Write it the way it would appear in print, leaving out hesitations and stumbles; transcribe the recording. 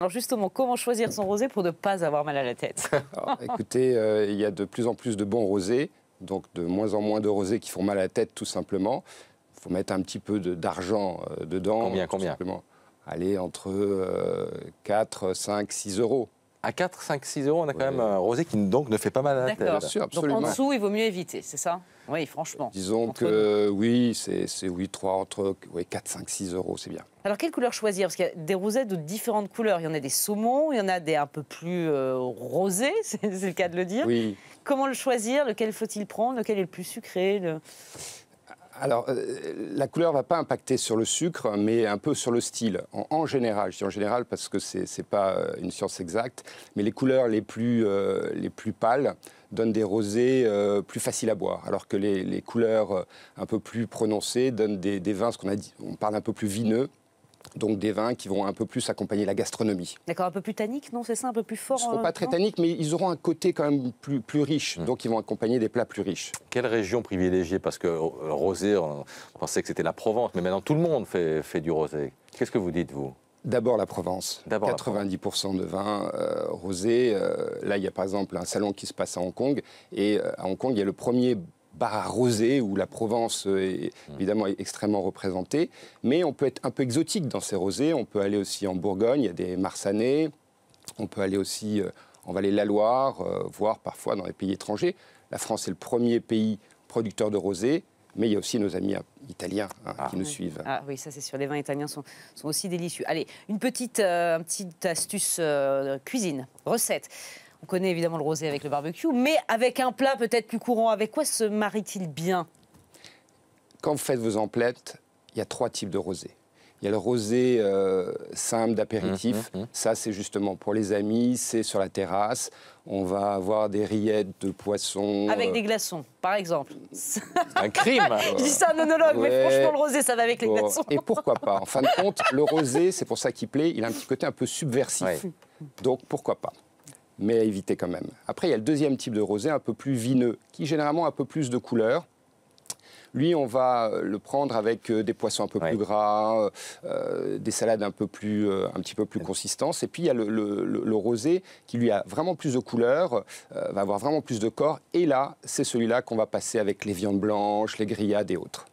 Alors justement, comment choisir son rosé pour ne pas avoir mal à la tête? Alors, écoutez, il y a de plus en plus de bons rosés, donc de moins en moins de rosés qui font mal à la tête tout simplement. Il faut mettre un petit peu d'argent dedans. Combien simplement. Allez, entre 4, 5, 6 euros. À 4, 5, 6 euros, on a quand même un rosé qui donc ne fait pas mal à la tête. D'accord. Bien sûr, Donc absolument. en dessous, il vaut mieux éviter, c'est ça? Oui, franchement. Disons que oui, c'est 4, 5, 6 euros, c'est bien. Alors, quelle couleur choisir? Parce qu'il y a des rosés de différentes couleurs. Il y en a des saumons, il y en a des un peu plus rosés, c'est le cas de le dire. Oui. Comment le choisir? Lequel faut-il prendre? Lequel est le plus sucré? Alors, la couleur ne va pas impacter sur le sucre, mais un peu sur le style. En général, je dis en général parce que ce n'est pas une science exacte, mais les couleurs les plus pâles donnent des rosés plus faciles à boire, alors que les couleurs un peu plus prononcées donnent des vins, on parle un peu plus vineux, donc des vins qui vont un peu plus accompagner la gastronomie. D'accord, un peu plus tannique, non? C'est ça, un peu plus fort? Ils ne seront pas très tanniques, mais ils auront un côté quand même plus riche, donc ils vont accompagner des plats plus riches. Quelle région privilégiée? Parce que le rosé, on pensait que c'était la Provence, mais maintenant tout le monde fait du rosé. Qu'est-ce que vous dites, vous? D'abord la Provence. D'abord 90% de vins rosés. Là, il y a par exemple un salon qui se passe à Hong Kong. Et à Hong Kong, il y a le premier bar à rosé où la Provence est évidemment extrêmement représentée. Mais on peut être un peu exotique dans ces rosés. On peut aller aussi en Bourgogne, il y a des Marsanais. On peut aller aussi en Vallée de la Loire, voire parfois dans les pays étrangers. La France est le premier pays producteur de rosé. Mais il y a aussi nos amis italiens qui nous suivent. Ah oui, ça c'est sûr, les vins italiens sont aussi délicieux. Allez, une petite astuce cuisine, recette. On connaît évidemment le rosé avec le barbecue, mais avec un plat peut-être plus courant, avec quoi se marie-t-il bien? Quand vous faites vos emplettes, il y a 3 types de rosé. Il y a le rosé simple d'apéritif. Ça, c'est justement pour les amis, c'est sur la terrasse. On va avoir des rillettes de poisson. Avec des glaçons, par exemple. Un crime. Je dis ça en monologue, mais franchement, le rosé, ça va avec les glaçons. Et pourquoi pas? En fin de compte, le rosé, c'est pour ça qu'il plaît, il a un petit côté un peu subversif. Ouais. Donc, pourquoi pas? Mais à éviter quand même. Après, il y a le deuxième type de rosé, un peu plus vineux, qui généralement a un peu plus de couleur. Lui, on va le prendre avec des poissons un peu plus gras, des salades un petit peu plus consistantes. Et puis, il y a le rosé qui, lui, a vraiment plus de couleur, va avoir vraiment plus de corps. Et là, c'est celui-là qu'on va passer avec les viandes blanches, les grillades et autres.